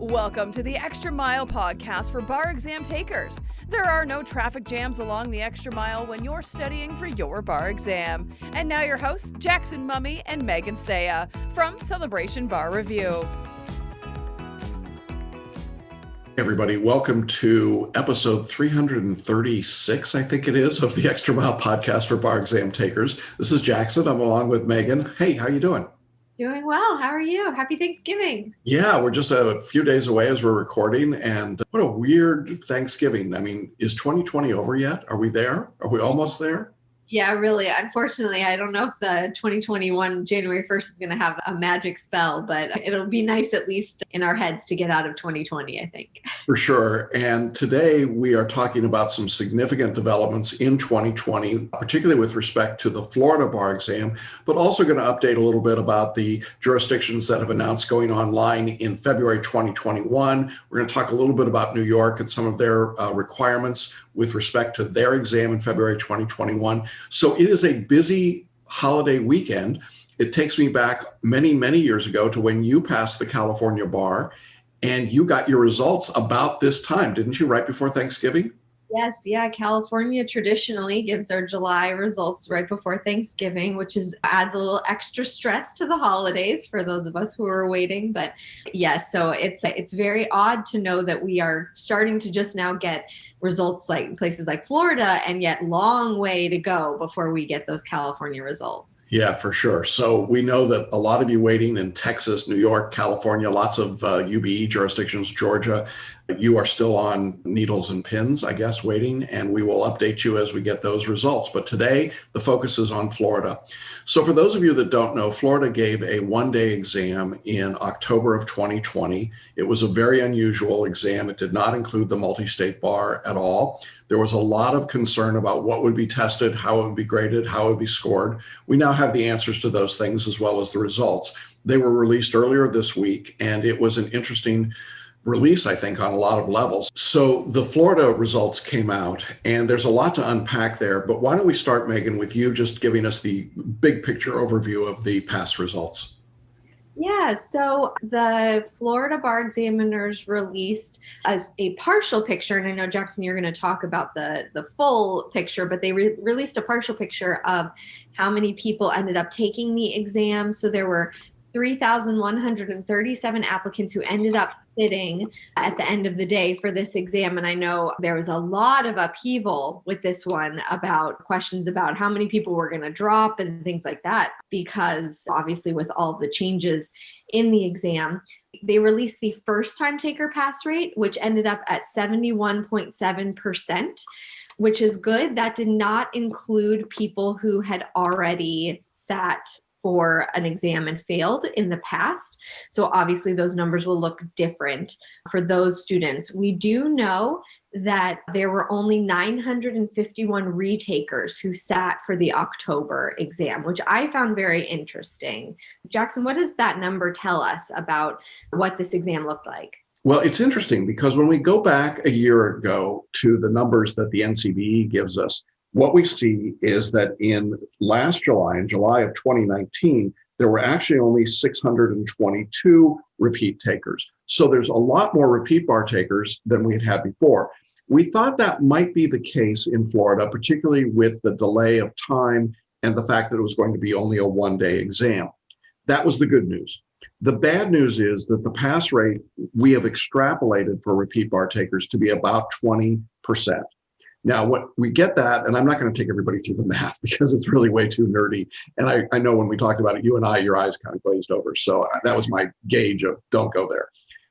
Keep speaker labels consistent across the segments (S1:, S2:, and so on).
S1: Welcome to the Extra Mile podcast for bar exam takers. There are no traffic jams along the extra mile when you're studying for your bar exam. And now your hosts, Jackson Mummy and Megan Saya from Celebration Bar Review.
S2: Hey everybody, welcome to episode 336, I think it is, of the Extra Mile podcast for bar exam takers. This is Jackson. I'm along with Megan. Hey, how you doing?
S3: Doing well. How are you? Happy Thanksgiving.
S2: Yeah, we're just a few days away as we're recording, and what a weird Thanksgiving. I mean, is 2020 over yet? Are we there? Are we almost there?
S3: Yeah, really. Unfortunately, I don't know if the 2021 January 1st is going to have a magic spell, but it'll be nice at least in our heads to get out of 2020, I think.
S2: For sure. And today we are talking about some significant developments in 2020, particularly with respect to the Florida bar exam, but also going to update a little bit about the jurisdictions that have announced going online in February 2021. We're going to talk a little bit about New York and some of their requirements with respect to their exam in February 2021. So it is a busy holiday weekend. It takes me back many, many years ago to when you passed the California bar and you got your results about this time, didn't you, right before Thanksgiving?
S3: Yes, yeah. California traditionally gives their July results right before Thanksgiving, which adds a little extra stress to the holidays for those of us who are waiting. But yes, so it's very odd to know that we are starting to just now get results like places like Florida, and yet long way to go before we get those California results.
S2: Yeah, for sure. So we know that a lot of you waiting in Texas, New York, California, lots of UBE jurisdictions, Georgia, you are still on needles and pins, I guess, waiting, and we will update you as we get those results. But today, the focus is on Florida. So for those of you that don't know, Florida gave a one-day exam in October of 2020. It was a very unusual exam. It did not include the multi-state bar at all. There was a lot of concern about what would be tested, how it would be graded, how it would be scored. We now have the answers to those things as well as the results. They were released earlier this week, and it was an interesting release, I think, on a lot of levels. So the Florida results came out, and there's a lot to unpack there. But why don't we start, Megan, with you just giving us the big picture overview of the past results?
S3: Yeah, so the Florida bar examiners released as a partial picture, and I know, Jackson, you're going to talk about the full picture, but they released a partial picture of how many people ended up taking the exam. So there were 3,137 applicants who ended up sitting at the end of the day for this exam. And I know there was a lot of upheaval with this one about questions about how many people were going to drop and things like that, because obviously with all the changes in the exam, they released the first time taker pass rate, which ended up at 71.7%, which is good. That did not include people who had already sat for an exam and failed in the past. So obviously those numbers will look different for those students. We do know that there were only 951 retakers who sat for the October exam, which I found very interesting. Jackson, what does that number tell us about what this exam looked like?
S2: Well, it's interesting because when we go back a year ago to the numbers that the NCBE gives us, what we see is that in last July, in July of 2019, there were actually only 622 repeat takers. So there's a lot more repeat bar takers than we had had before. We thought that might be the case in Florida, particularly with the delay of time and the fact that it was going to be only a one-day exam. That was the good news. The bad news is that the pass rate we have extrapolated for repeat bar takers to be about 20%. Now, what we get that, and I'm not going to take everybody through the math because it's really way too nerdy. And I know when we talked about it, you and I, your eyes kind of glazed over. So that was my gauge of don't go there.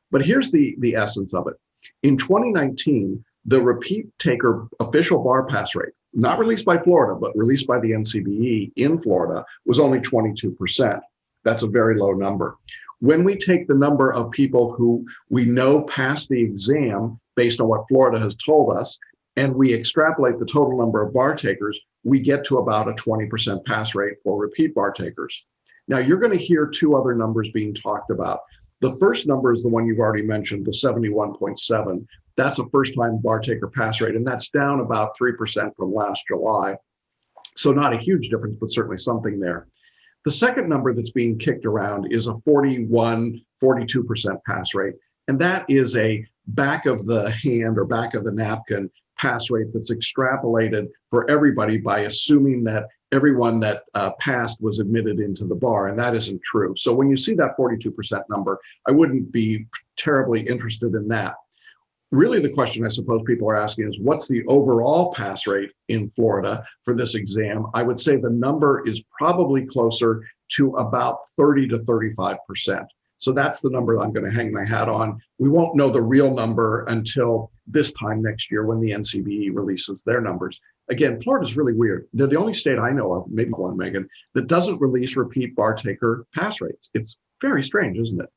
S2: But here's the essence of it. In 2019, the repeat taker official bar pass rate, not released by Florida, but released by the NCBE in Florida, was only 22%. That's a very low number. When we take the number of people who we know passed the exam based on what Florida has told us, and we extrapolate the total number of bar takers, we get to about a 20% pass rate for repeat bar takers. Now, you're going to hear two other numbers being talked about. The first number is the one you've already mentioned, the 71.7. That's a first-time bar taker pass rate, and that's down about 3% from last July. So not a huge difference, but certainly something there. The second number that's being kicked around is a 41, 42% pass rate. And that is a back of the hand or back of the napkin pass rate that's extrapolated for everybody by assuming that everyone that passed was admitted into the bar, and that isn't true. So when you see that 42% number, I wouldn't be terribly interested in that. Really, the question I suppose people are asking is, what's the overall pass rate in Florida for this exam? I would say the number is probably closer to about 30 to 35%. So that's the number I'm going to hang my hat on. We won't know the real number until this time next year when the NCBE releases their numbers. Again, Florida's really weird. They're the only state I know of, maybe one, Megan, that doesn't release repeat bar taker pass rates. It's very strange, isn't it?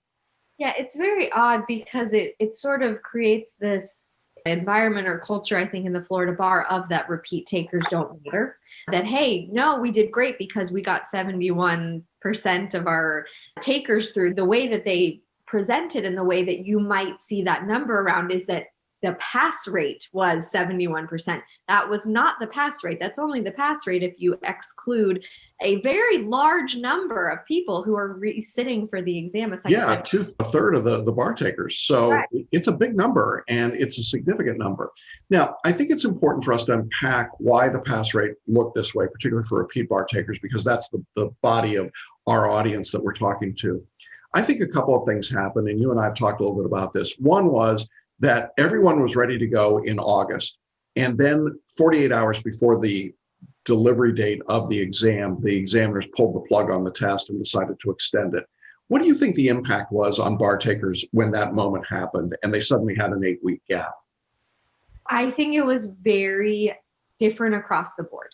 S3: Yeah, it's very odd because it sort of creates this environment or culture, I think, in the Florida bar of that repeat takers don't matter. That, hey, no, we did great because we got 71% of our takers through. The way that they presented and the way that you might see that number around is that the pass rate was 71%. That was not the pass rate. That's only the pass rate if you exclude a very large number of people who are sitting for the exam. A
S2: third of the bar takers. So right. It's a big number and it's a significant number. Now, I think it's important for us to unpack why the pass rate looked this way, particularly for repeat bar takers, because that's the body of our audience that we're talking to. I think a couple of things happened, and you and I have talked a little bit about this. One was that everyone was ready to go in August. And then 48 hours before the delivery date of the exam, the examiners pulled the plug on the test and decided to extend it. What do you think the impact was on bar takers when that moment happened and they suddenly had an 8-week gap?
S3: I think it was very different across the board.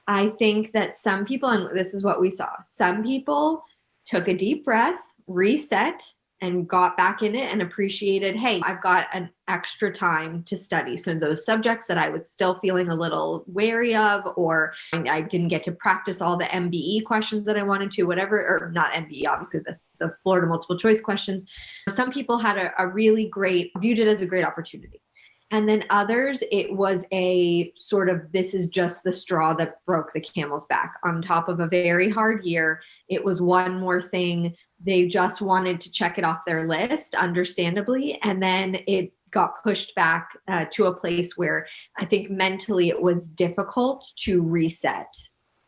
S3: I think that some people, and this is what we saw, some people took a deep breath, reset, and got back in it and appreciated, hey, I've got an extra time to study. So those subjects that I was still feeling a little wary of, or I didn't get to practice all the MBE questions that I wanted to, whatever, or not MBE, obviously the Florida multiple choice questions. Some people had a really great, viewed it as a great opportunity. And then others, it was a sort of, this is just the straw that broke the camel's back. On top of a very hard year, it was one more thing. They just wanted to check it off their list, understandably. And then it got pushed back to a place where I think mentally it was difficult to reset.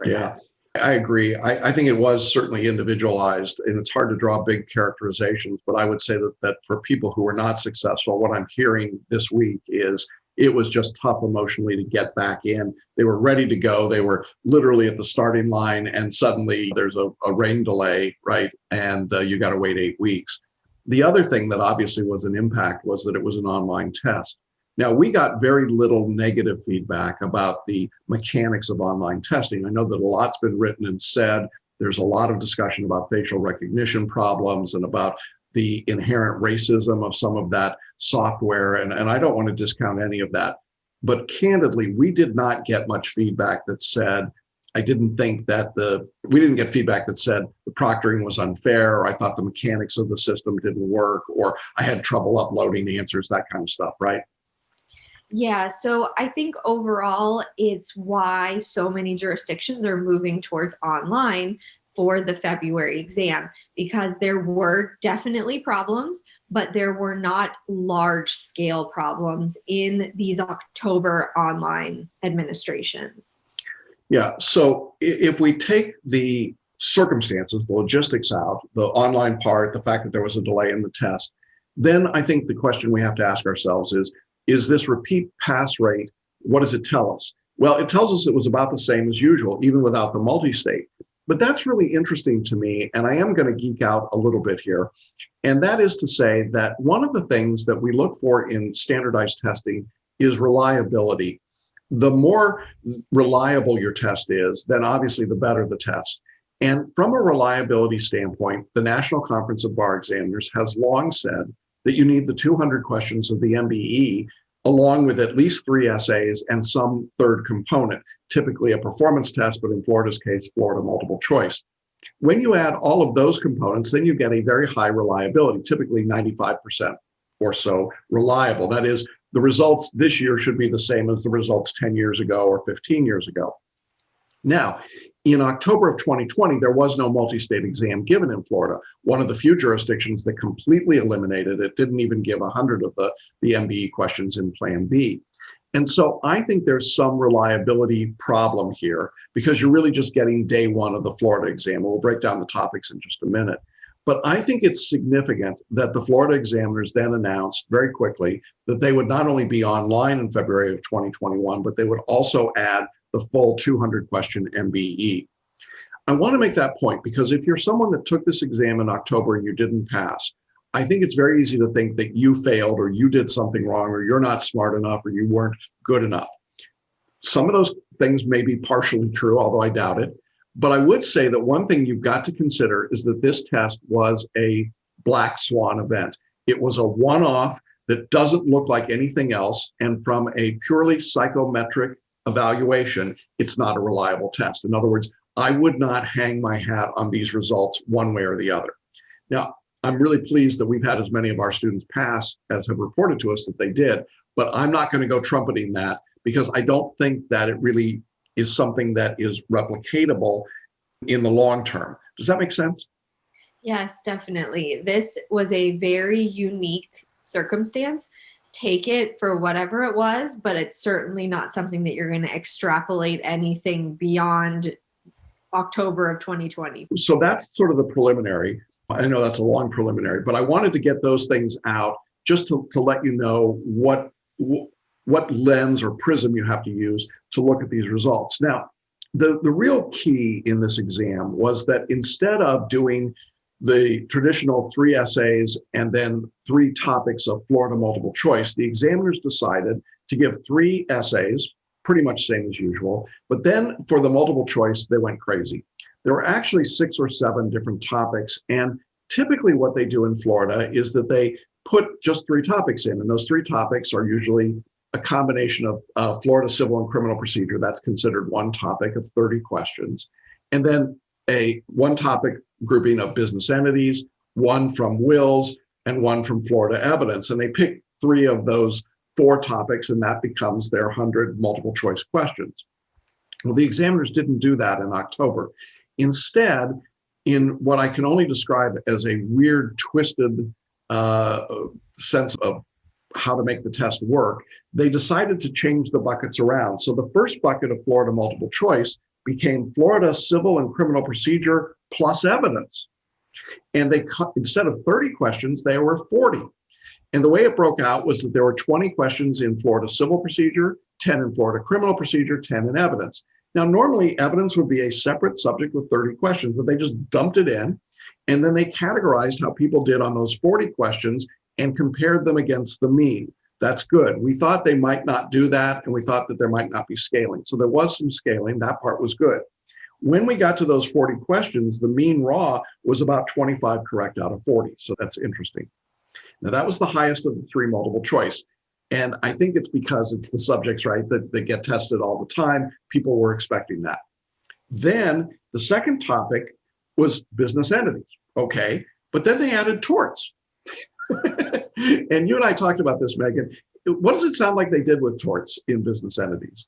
S2: Yeah, I agree. I think it was certainly individualized, and it's hard to draw big characterizations, but I would say that for people who were not successful, what I'm hearing this week is it was just tough emotionally to get back in. They were ready to go. They were literally at the starting line, and suddenly there's a rain delay, right? And you got to wait 8 weeks. The other thing that obviously was an impact was that it was an online test. Now, we got very little negative feedback about the mechanics of online testing. I know that a lot's been written and said. There's a lot of discussion about facial recognition problems and about the inherent racism of some of that software. And I don't want to discount any of that. But candidly, we did not get much feedback that said, we didn't get feedback that said the proctoring was unfair, or I thought the mechanics of the system didn't work, or I had trouble uploading answers, that kind of stuff, right?
S3: Yeah, so I think overall, it's why so many jurisdictions are moving towards online for the February exam, because there were definitely problems, but there were not large scale problems in these October online administrations.
S2: Yeah, so if we take the circumstances, the logistics out, the online part, the fact that there was a delay in the test, then I think the question we have to ask ourselves is this repeat pass rate, what does it tell us? Well, it tells us it was about the same as usual, even without the multi-state. But that's really interesting to me, and I am going to geek out a little bit here. And that is to say that one of the things that we look for in standardized testing is reliability. The more reliable your test is, then obviously the better the test. And from a reliability standpoint, the National Conference of Bar Examiners has long said that you need the 200 questions of the MBE along with at least 3 essays and some third component, typically a performance test, but in Florida's case, Florida multiple choice. When you add all of those components, then you get a very high reliability, typically 95% or so reliable. That is, the results this year should be the same as the results 10 years ago or 15 years ago. Now, In October of 2020, there was no multi-state exam given in Florida, one of the few jurisdictions that completely eliminated it, didn't even give 100 of the MBE questions in Plan B. And so I think there's some reliability problem here because you're really just getting day one of the Florida exam. We'll break down the topics in just a minute. But I think it's significant that the Florida examiners then announced very quickly that they would not only be online in February of 2021, but they would also add the full 200 question MBE. I want to make that point because if you're someone that took this exam in October and you didn't pass, I think it's very easy to think that you failed or you did something wrong or you're not smart enough or you weren't good enough. Some of those things may be partially true, although I doubt it. But I would say that one thing you've got to consider is that this test was a black swan event. It was a one-off that doesn't look like anything else. And from a purely psychometric evaluation, it's not a reliable test. In other words, I would not hang my hat on these results one way or the other. Now, I'm really pleased that we've had as many of our students pass as have reported to us that they did, but I'm not going to go trumpeting that because I don't think that it really is something that is replicatable in the long term. Does that make sense?
S3: Yes, definitely. This was a very unique circumstance. Take it for whatever it was, but it's certainly not something that you're going to extrapolate anything beyond October of 2020.
S2: So that's sort of the preliminary. I know that's a long preliminary, but I wanted to get those things out just to let you know what lens or prism you have to use to look at these results. Now, the real key in this exam was that instead of doing the traditional 3 essays and then 3 topics of Florida multiple choice, the examiners decided to give 3 essays, pretty much same as usual, but then for the multiple choice, they went crazy. There were actually 6 or 7 different topics, and typically what they do in Florida is that they put just 3 topics in, and those 3 topics are usually a combination of Florida civil and criminal procedure. That's considered one topic of 30 questions. And then one topic grouping of business entities, one from wills, and one from Florida evidence. And they pick 3 of those 4 topics, and that becomes their 100 multiple choice questions. Well, the examiners didn't do that in October. Instead, in what I can only describe as a weird, twisted sense of how to make the test work, they decided to change the buckets around. So the first bucket of Florida multiple choice became Florida civil and criminal procedure plus evidence. And they instead of 30 questions, they were 40. And the way it broke out was that there were 20 questions in Florida civil procedure, 10 in Florida criminal procedure, 10 in evidence. Now, normally evidence would be a separate subject with 30 questions, but they just dumped it in. And then they categorized how people did on those 40 questions and compared them against the mean. That's good. We thought they might not do that, and we thought that there might not be scaling. So there was some scaling. That part was good. When we got to those 40 questions, the mean raw was about 25 correct out of 40. So that's interesting. Now, that was the highest of the 3 multiple choice. And I think it's because it's the subjects, right, that get tested all the time. People were expecting that. Then the second topic was business entities. Okay. But then they added torts. And you and I talked about this, Megan. What does it sound like they did with torts in business entities?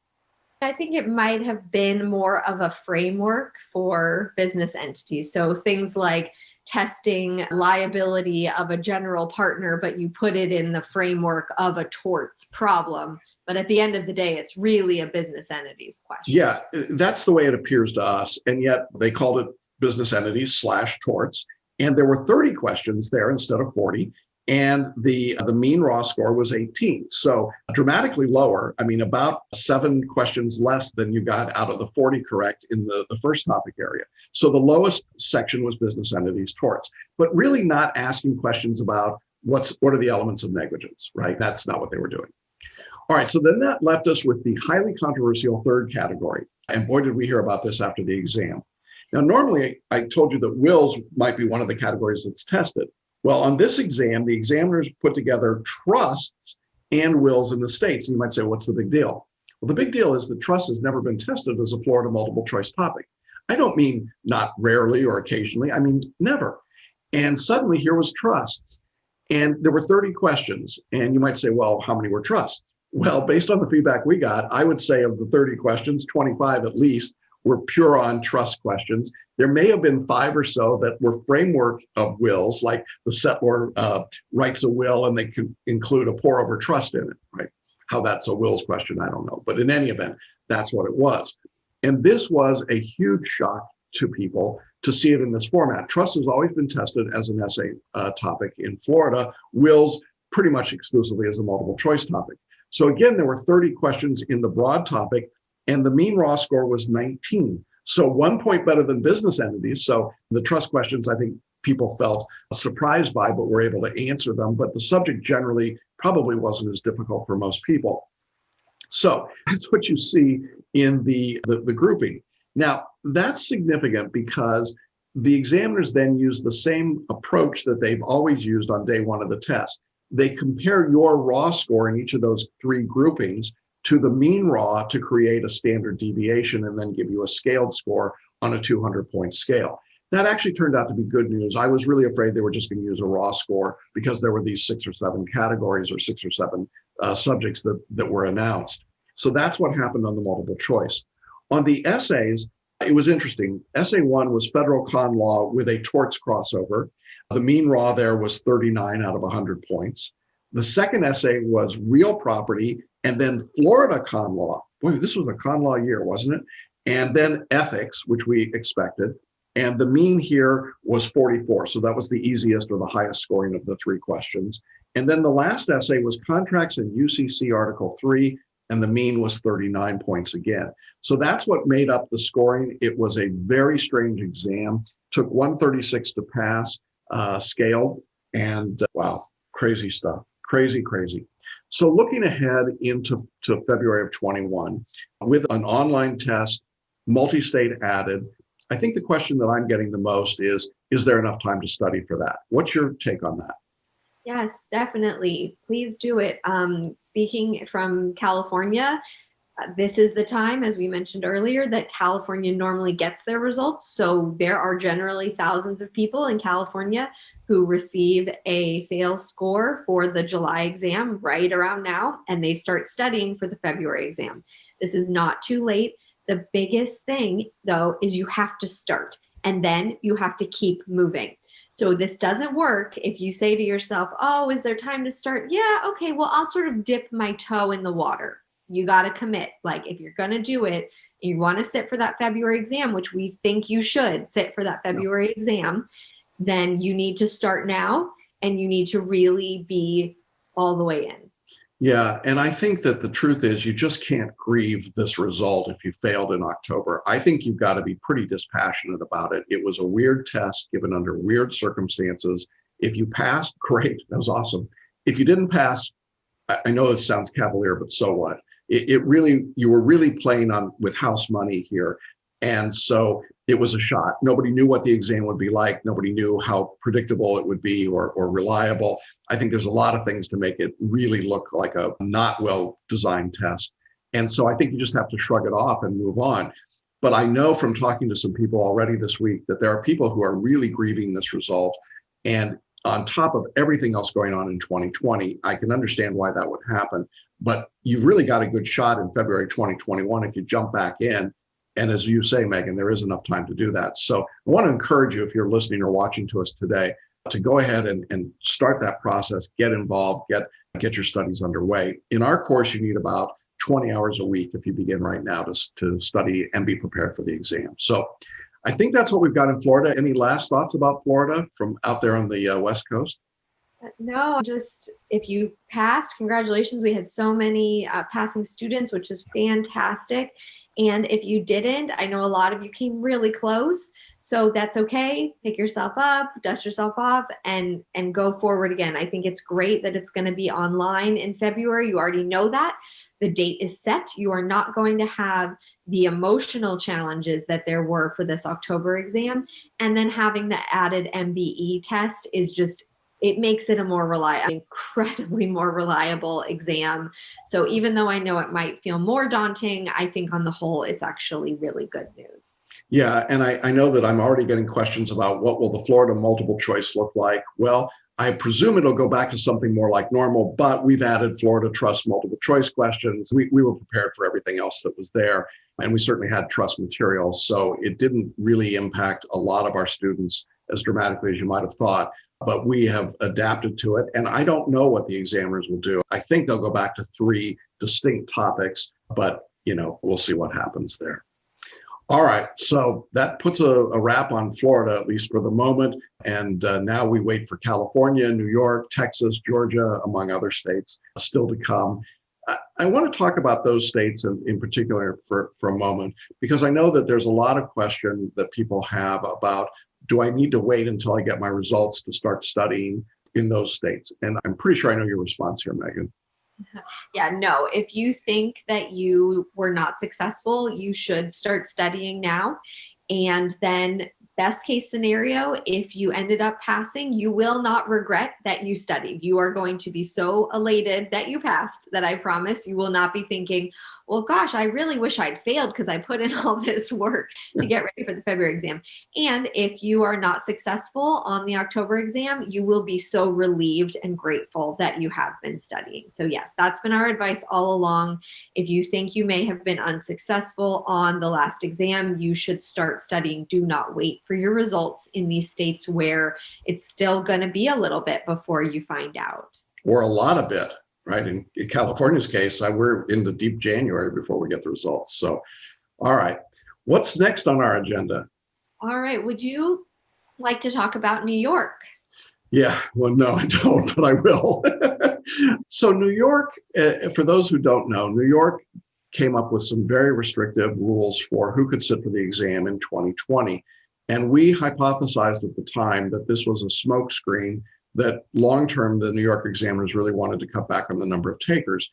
S3: I think it might have been more of a framework for business entities. So things like testing liability of a general partner, but you put it in the framework of a torts problem. But at the end of the day, it's really a business entities question. Yeah,
S2: that's the way it appears to us. And yet they called it business entities / torts. And there were 30 questions there instead of 40. And the mean raw score was 18. So dramatically lower. I mean, about 7 questions less than you got out of the 40 correct in the first topic area. So the lowest section was business entities, torts, but really not asking questions about what are the elements of negligence, right? That's not what they were doing. All right, so then that left us with the highly controversial third category. And boy, did we hear about this after the exam. Now, normally I told you that wills might be one of the categories that's tested. Well, on this exam, the examiners put together trusts and wills in the states. And you might say, what's the big deal? Well, the big deal is that trust has never been tested as a Florida multiple choice topic. I don't mean not rarely or occasionally. I mean, never. And suddenly here was trusts. And there were 30 questions. And you might say, well, how many were trusts? Well, based on the feedback we got, I would say of the 30 questions, 25 at least were pure on trust questions. There may have been 5 or so that were framework of wills, like the settlor writes a will and they can include a pour over trust in it, right? How that's a wills question, I don't know. But in any event, that's what it was. And this was a huge shock to people to see it in this format. Trust has always been tested as an essay topic in Florida, wills pretty much exclusively as a multiple choice topic. So again, there were 30 questions in the broad topic, and the mean raw score was 19. So 1 point better than business entities. So the trust questions, I think people felt surprised by, but were able to answer them. But the subject generally probably wasn't as difficult for most people. So that's what you see in the grouping. Now, that's significant because the examiners then use the same approach that they've always used on day 1 of the test. They compare your raw score in each of those 3 groupings to the mean raw to create a standard deviation and then give you a scaled score on a 200-point scale. That actually turned out to be good news. I was really afraid they were just going to use a raw score because there were these 6 or 7 categories or 6 or 7 subjects that were announced. So that's what happened on the multiple choice. On the essays, it was interesting. Essay 1 was federal con law with a torts crossover. The mean raw there was 39 out of 100 points. The second essay was real property and then Florida con law. Boy, this was a con law year, wasn't it? And then ethics, which we expected. And the mean here was 44. So that was the easiest or the highest scoring of the 3 questions. And then the last essay was contracts and UCC Article 3, and the mean was 39 points again. So that's what made up the scoring. It was a very strange exam. Took 136 to pass, scaled, and wow, crazy stuff. Crazy. So looking ahead into February of 21, with an online test, multi-state added, I think the question that I'm getting the most is there enough time to study for that? What's your take on that?
S3: Yes, definitely. Please do it. Speaking from California, this is the time, as we mentioned earlier, that California normally gets their results. So there are generally thousands of people in California who receive a fail score for the July exam right around now, and they start studying for the February exam. This is not too late. The biggest thing, though, is you have to start, and then you have to keep moving. So this doesn't work if you say to yourself, oh, is there time to start? Yeah, okay, well, I'll sort of dip my toe in the water. You got to commit. Like, if you're going to do it, you want to sit for that February exam, which we think you should sit for that February exam, then you need to start now, and you need to really be all the way in.
S2: Yeah, and I think that the truth is you just can't grieve this result if you failed in October. I think you've got to be pretty dispassionate about it. It was a weird test given under weird circumstances. If you passed, great, that was awesome. If you didn't pass, I know it sounds cavalier, but so what? You were really playing with house money here. And so it was a shot. Nobody knew what the exam would be like. Nobody knew how predictable it would be or reliable. I think there's a lot of things to make it really look like a not well-designed test. And so I think you just have to shrug it off and move on. But I know from talking to some people already this week that there are people who are really grieving this result. And on top of everything else going on in 2020, I can understand why that would happen. But you've really got a good shot in February 2021 if you jump back in. And as you say, Megan, there is enough time to do that. So I want to encourage you, if you're listening or watching to us today, to go ahead and start that process, get involved, get your studies underway. In our course, you need about 20 hours a week if you begin right now to study and be prepared for the exam. So I think that's what we've got in Florida. Any last thoughts about Florida from out there on the West Coast?
S3: No, just if you passed, congratulations. We had so many passing students, which is fantastic. And if you didn't, I know a lot of you came really close. So that's okay. Pick yourself up, dust yourself off, and go forward again. I think it's great that it's going to be online in February. You already know that. The date is set. You are not going to have the emotional challenges that there were for this October exam. And then having the added MBE test is just, it makes it a more incredibly more reliable exam. So even though I know it might feel more daunting, I think on the whole, it's actually really good news.
S2: Yeah, and I know that I'm already getting questions about what will the Florida multiple choice look like. Well, I presume it'll go back to something more like normal, but we've added Florida Trust multiple choice questions. We were prepared for everything else that was there. And we certainly had trust materials. So it didn't really impact a lot of our students as dramatically as you might have thought. But we have adapted to it. And I don't know what the examiners will do. I think they'll go back to 3 distinct topics, but we'll see what happens there. All right, so that puts a wrap on Florida, at least for the moment. And now we wait for California, New York, Texas, Georgia, among other states still to come. I want to talk about those states in particular for a moment, because I know that there's a lot of question that people have about, do I need to wait until I get my results to start studying in those states? And I'm pretty sure I know your response here, Megan.
S3: Yeah, no, if you think that you were not successful, you should start studying now. And then best case scenario, if you ended up passing, you will not regret that you studied. You are going to be so elated that you passed that I promise you will not be thinking, well, gosh, I really wish I'd failed because I put in all this work to get ready for the February exam. And if you are not successful on the October exam, you will be so relieved and grateful that you have been studying. So yes, that's been our advice all along. If you think you may have been unsuccessful on the last exam, you should start studying. Do not wait for your results in these states where it's still going to be a little bit before you find out.
S2: Or a lot of it. Right. In California's case, we're into deep January before we get the results. So, all right. What's next on our agenda?
S3: All right. Would you like to talk about New York?
S2: Yeah. Well, no, I don't, but I will. So New York, for those who don't know, New York came up with some very restrictive rules for who could sit for the exam in 2020. And we hypothesized at the time that this was a smokescreen, that long-term, the New York examiners really wanted to cut back on the number of takers.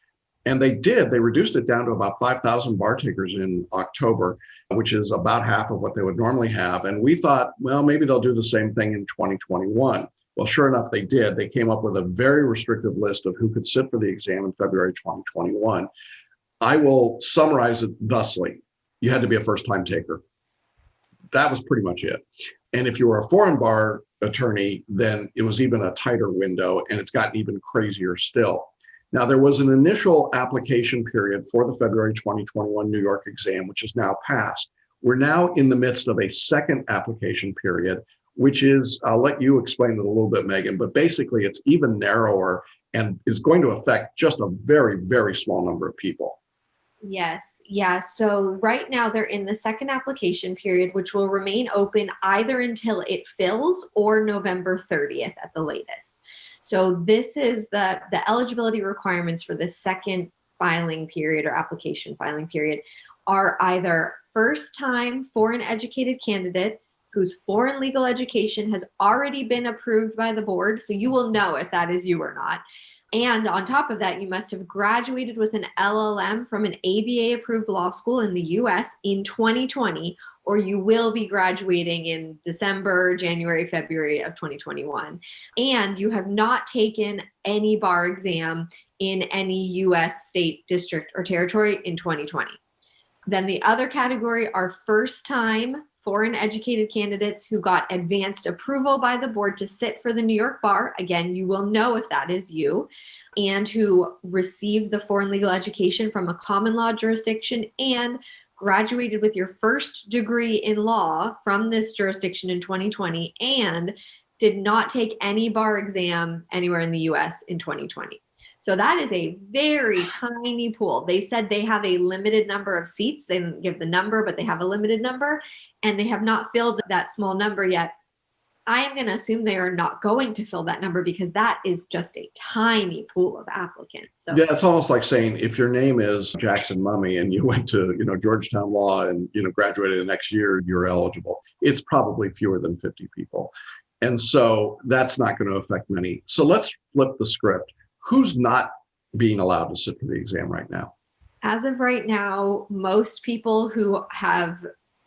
S2: And they did. They reduced it down to about 5,000 bar takers in October, which is about half of what they would normally have. And we thought, well, maybe they'll do the same thing in 2021. Well, sure enough, they did. They came up with a very restrictive list of who could sit for the exam in February 2021. I will summarize it thusly. You had to be a first-time taker. That was pretty much it. And if you were a foreign bar attorney, then it was even a tighter window, and it's gotten even crazier still. Now, there was an initial application period for the February 2021 New York exam, which is now passed. We're now in the midst of a second application period, which is, I'll let you explain it a little bit, Megan, but basically it's even narrower and is going to affect just a very, very small number of people.
S3: Yes. Yeah. So right now they're in the second application period, which will remain open either until it fills or November 30th at the latest. So this is the eligibility requirements for the second filing period or application filing period are either first-time foreign educated candidates whose foreign legal education has already been approved by the board. So you will know if that is you or not. And on top of that, you must have graduated with an LLM from an ABA-approved law school in the U.S. in 2020, or you will be graduating in December, January, February of 2021. And you have not taken any bar exam in any U.S. state, district, or territory in 2020. Then the other category are first-time foreign educated candidates who got advanced approval by the board to sit for the New York bar. Again, you will know if that is you, and who received the foreign legal education from a common law jurisdiction and graduated with your first degree in law from this jurisdiction in 2020 and did not take any bar exam anywhere in the US in 2020. So that is a very tiny pool. They said they have a limited number of seats. They didn't give the number, but they have a limited number, and they have not filled that small number yet. I am going to assume they are not going to fill that number because that is just a tiny pool of applicants. So
S2: yeah, it's almost like saying if your name is Jackson Mummy and you went to Georgetown Law and graduated the next year, you're eligible. It's probably fewer than 50 people, and so that's not going to affect many. So let's flip the script. Who's not being allowed to sit for the exam right now?
S3: As of right now, most people who have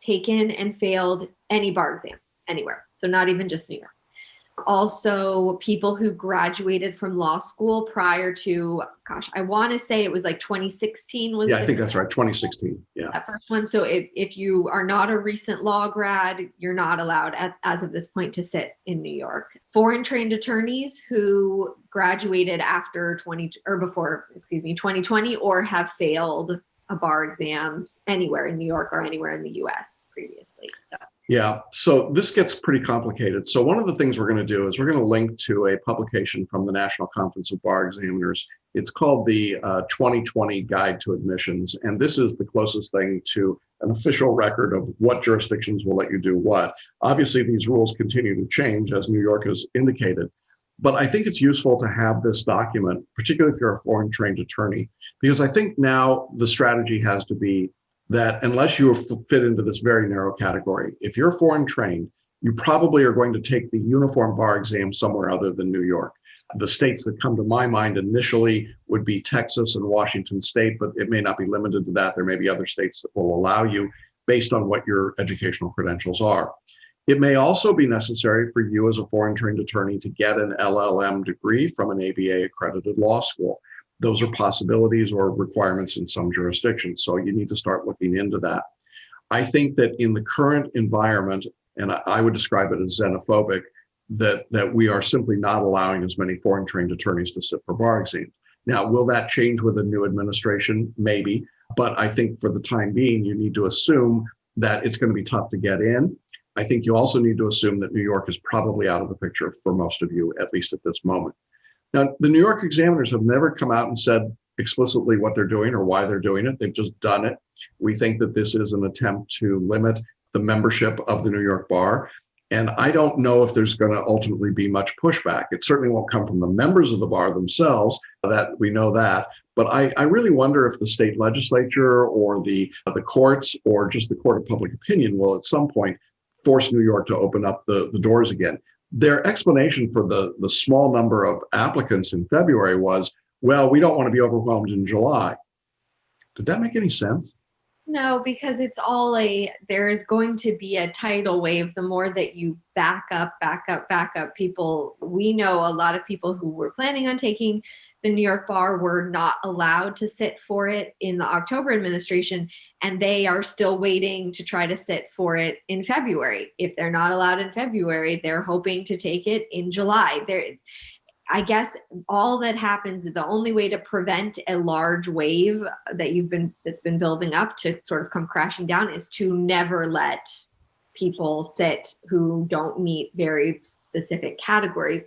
S3: taken and failed any bar exam anywhere, so not even just New York, Also, people who graduated from law school prior to, I want to say it was like 2016 was.
S2: Yeah, I think that's right. 2016. Yeah.
S3: That first one. So if you are not a recent law grad, you're not allowed as of this point to sit in New York. Foreign trained attorneys who graduated after 2020 or have failed a bar exams anywhere in New York or anywhere in the US previously.
S2: Yeah, so this gets pretty complicated. So one of the things we're going to do is we're going to link to a publication from the National Conference of Bar Examiners. It's called the 2020 Guide to Admissions, and this is the closest thing to an official record of what jurisdictions will let you do what. Obviously, these rules continue to change, as New York has indicated, but I think it's useful to have this document, particularly if you're a foreign trained attorney, because I think now the strategy has to be that unless you fit into this very narrow category, if you're foreign trained, you probably are going to take the uniform bar exam somewhere other than New York. The states that come to my mind initially would be Texas and Washington State, but it may not be limited to that. There may be other states that will allow you based on what your educational credentials are. It may also be necessary for you as a foreign trained attorney to get an LLM degree from an ABA accredited law school. Those are possibilities or requirements in some jurisdictions. So you need to start looking into that. I think that in the current environment, and I would describe it as xenophobic, that we are simply not allowing as many foreign trained attorneys to sit for bar exams. Now, will that change with a new administration? Maybe. But I think for the time being, you need to assume that it's going to be tough to get in. I think you also need to assume that New York is probably out of the picture for most of you, at least at this moment. Now, the New York examiners have never come out and said explicitly what they're doing or why they're doing it. They've just done it. We think that this is an attempt to limit the membership of the New York bar. And I don't know if there's going to ultimately be much pushback. It certainly won't come from the members of the bar themselves, that we know that. But I really wonder if the state legislature or the courts or just the court of public opinion will at some point force New York to open up the doors again. Their explanation for the small number of applicants in February was, well, we don't want to be overwhelmed in July. Did that make any sense?
S3: No, because it's all there is going to be a tidal wave the more that you back up people. We know a lot of people who were planning on taking the New York bar were not allowed to sit for it in the October administration, and they are still waiting to try to sit for it in February. If they're not allowed in February, they're hoping to take it in July. I guess all that happens, the only way to prevent a large wave that's been building up to sort of come crashing down is to never let people sit who don't meet very specific categories.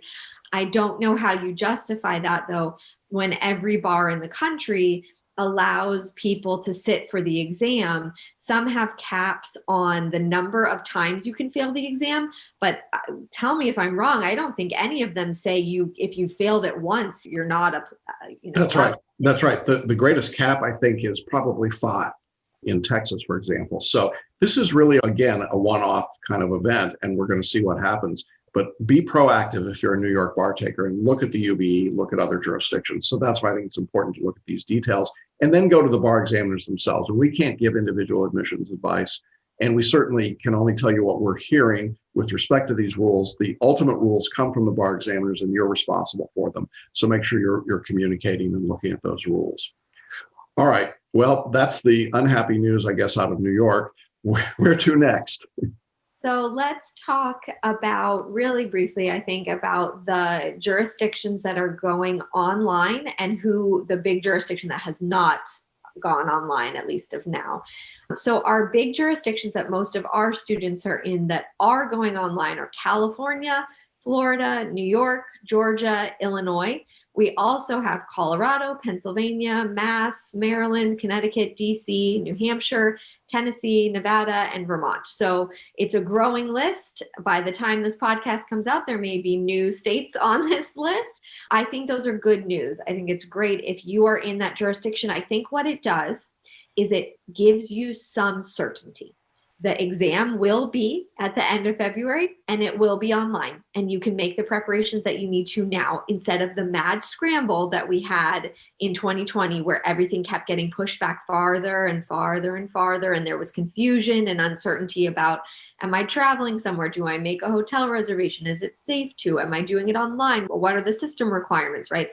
S3: I don't know how you justify that, though, when every bar in the country allows people to sit for the exam. Some have caps on the number of times you can fail the exam, but tell me if I'm wrong. I don't think any of them say if you failed it once, you're not
S2: That's right. That's right. The greatest cap, I think, is probably 5 in Texas, for example. So this is really, again, a one-off kind of event, and we're going to see what happens. But be proactive if you're a New York bar taker and look at the UBE, look at other jurisdictions. So that's why I think it's important to look at these details and then go to the bar examiners themselves. And we can't give individual admissions advice. And we certainly can only tell you what we're hearing with respect to these rules. The ultimate rules come from the bar examiners and you're responsible for them. So make sure you're communicating and looking at those rules. All right. Well, that's the unhappy news, I guess, out of New York. Where to next?
S3: So let's talk about, really briefly, I think, about the jurisdictions that are going online and who the big jurisdiction that has not gone online, at least of now. So our big jurisdictions that most of our students are in that are going online are California, Florida, New York, Georgia, Illinois. We also have Colorado, Pennsylvania, Mass, Maryland, Connecticut, DC, New Hampshire, Tennessee, Nevada, and Vermont. So it's a growing list. By the time this podcast comes out, there may be new states on this list. I think those are good news. I think it's great if you are in that jurisdiction. I think what it does is it gives you some certainty. The exam will be at the end of February, and it will be online. And you can make the preparations that you need to now, instead of the mad scramble that we had in 2020, where everything kept getting pushed back farther and farther and farther. And there was confusion and uncertainty about, am I traveling somewhere? Do I make a hotel reservation? Is it safe to? Am I doing it online? What are the system requirements, right?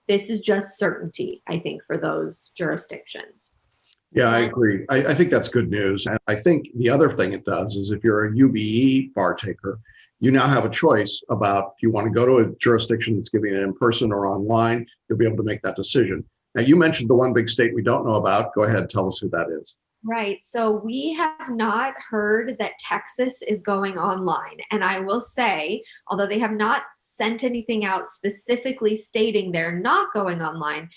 S3: This is just certainty, I think, for those jurisdictions.
S2: Yeah, I agree. I think that's good news. And I think the other thing it does is if you're a UBE bar taker, you now have a choice about, do you want to go to a jurisdiction that's giving it in person or online? You'll be able to make that decision. Now, you mentioned the one big state we don't know about. Go ahead, tell us who that is.
S3: Right. So we have not heard that Texas is going online. And I will say, although they have not sent anything out specifically stating they're not going online,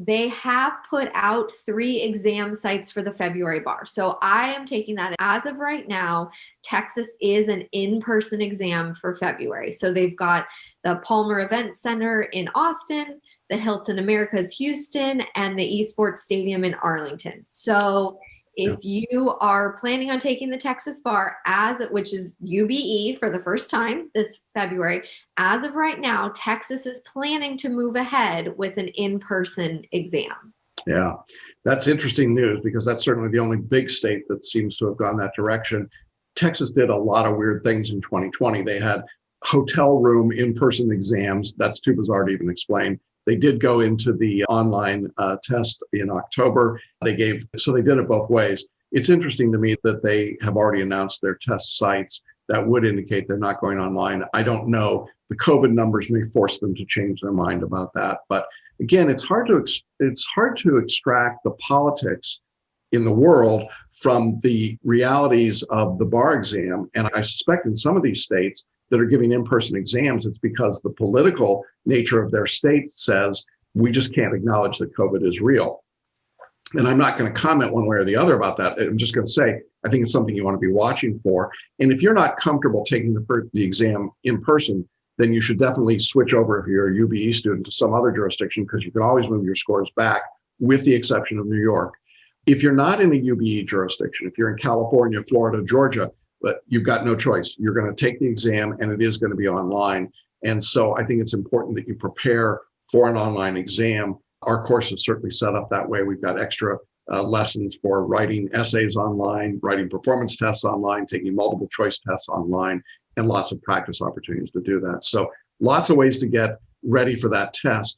S3: they have put out 3 exam sites for the February bar. So I am taking that as of right now, Texas is an in-person exam for February. So they've got the Palmer Event Center in Austin, the Hilton Americas Houston, and the Esports Stadium in Arlington. So if you are planning on taking the Texas bar, which is UBE for the first time this February, as of right now, Texas is planning to move ahead with an in-person exam.
S2: Yeah, that's interesting news because that's certainly the only big state that seems to have gone that direction. Texas did a lot of weird things in 2020. They had hotel room in-person exams. That's too bizarre to even explain. They did go into the online test in October. So they did it both ways. It's interesting to me that they have already announced their test sites. That would indicate they're not going online. I don't know. The COVID numbers may force them to change their mind about that. But again, it's hard to extract the politics in the world from the realities of the bar exam. And I suspect in some of these states that are giving in-person exams, it's because the political nature of their state says, we just can't acknowledge that COVID is real. And I'm not going to comment one way or the other about that. I'm just going to say, I think it's something you want to be watching for. And if you're not comfortable taking the exam in person, then you should definitely switch over if you're a UBE student to some other jurisdiction, because you can always move your scores back, with the exception of New York. If you're not in a UBE jurisdiction, if you're in California, Florida, Georgia, but you've got no choice. You're going to take the exam and it is going to be online. And so I think it's important that you prepare for an online exam. Our course is certainly set up that way. We've got extra lessons for writing essays online, writing performance tests online, taking multiple choice tests online, and lots of practice opportunities to do that. So lots of ways to get ready for that test.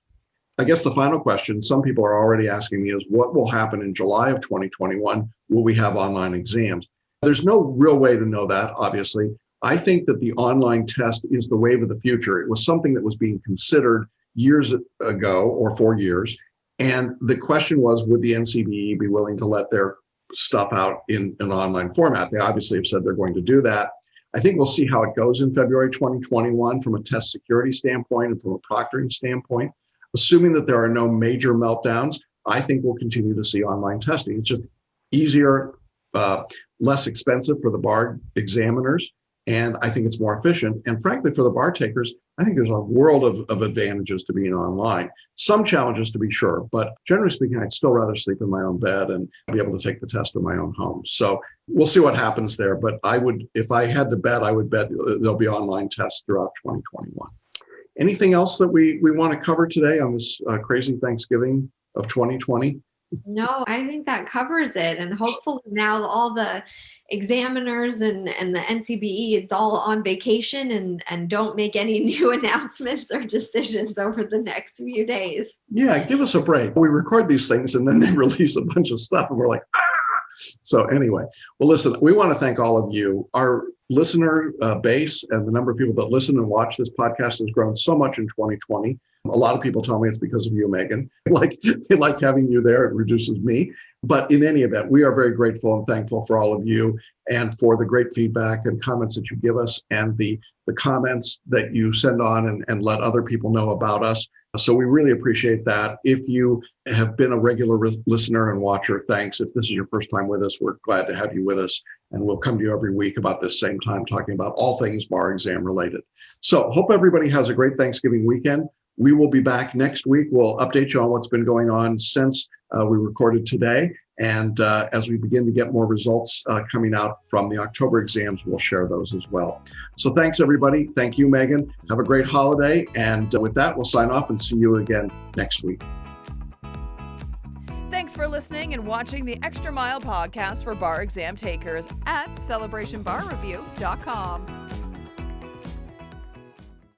S2: I guess the final question some people are already asking me is, what will happen in July of 2021? Will we have online exams? There's no real way to know that, obviously. I think that the online test is the wave of the future. It was something that was being considered years ago, or 4 years. And the question was, would the NCBE be willing to let their stuff out in an online format? They obviously have said they're going to do that. I think we'll see how it goes in February 2021 from a test security standpoint and from a proctoring standpoint. Assuming that there are no major meltdowns, I think we'll continue to see online testing. It's just easier, less expensive for the bar examiners, and I think it's more efficient. And frankly, for the bar takers, I think there's a world of advantages to being online. Some challenges to be sure, but generally speaking, I'd still rather sleep in my own bed and be able to take the test in my own home. So we'll see what happens there. But I would, if I had to bet, I would bet there'll be online tests throughout 2021. Anything else that we want to cover today on this crazy Thanksgiving of 2020?
S3: No, I think that covers it. And hopefully now all the examiners and the NCBE, it's all on vacation and don't make any new announcements or decisions over the next few days.
S2: Yeah, give us a break. We record these things and then they release a bunch of stuff and we're like, ah! So anyway, well, listen, we want to thank all of you. Our listener base and the number of people that listen and watch this podcast has grown so much in 2020. A lot of people tell me it's because of you, Megan. They like having you there. It reduces me. But in any event, we are very grateful and thankful for all of you and for the great feedback and comments that you give us and the comments that you send on and let other people know about us. So we really appreciate that. If you have been a regular listener and watcher, thanks. If this is your first time with us, we're glad to have you with us. And we'll come to you every week about this same time, talking about all things bar exam related. So hope everybody has a great Thanksgiving weekend. We will be back next week. We'll update you on what's been going on since we recorded today. And as we begin to get more results coming out from the October exams, we'll share those as well. So thanks, everybody. Thank you, Megan. Have a great holiday. And with that, we'll sign off and see you again next week.
S1: Thanks for listening and watching the Extra Mile podcast for bar exam takers at celebrationbarreview.com.